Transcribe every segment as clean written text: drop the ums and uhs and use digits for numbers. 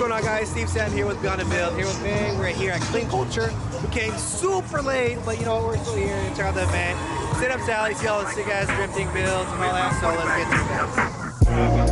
going on, guys? Steve Sam here with Beyond the Build. Here with Bang. We're here at Clean Culture. We came super late, but you know what? We're still here to check out the event. Sit up, Sally, see all the sick ass drifting builds and all that. So let's get to it,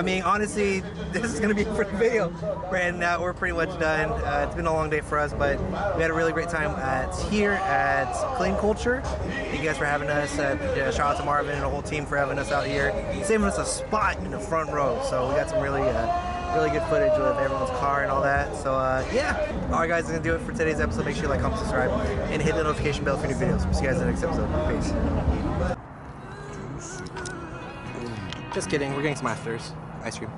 I mean, honestly, this is gonna be for the video. Right now, we're pretty much done. It's been a long day for us, but we had a really great time here at Clean Culture. Thank you guys for having us. Shout out to Marvin and the whole team for having us out here, saving us a spot in the front row. So we got some really good footage of everyone's car and all that. So yeah, all right guys, gonna do it for today's episode. Make sure you like, comment, subscribe, and hit the notification bell for new videos. We'll see you guys in the next episode. Peace. Just kidding, we're getting some afters. Ice cream.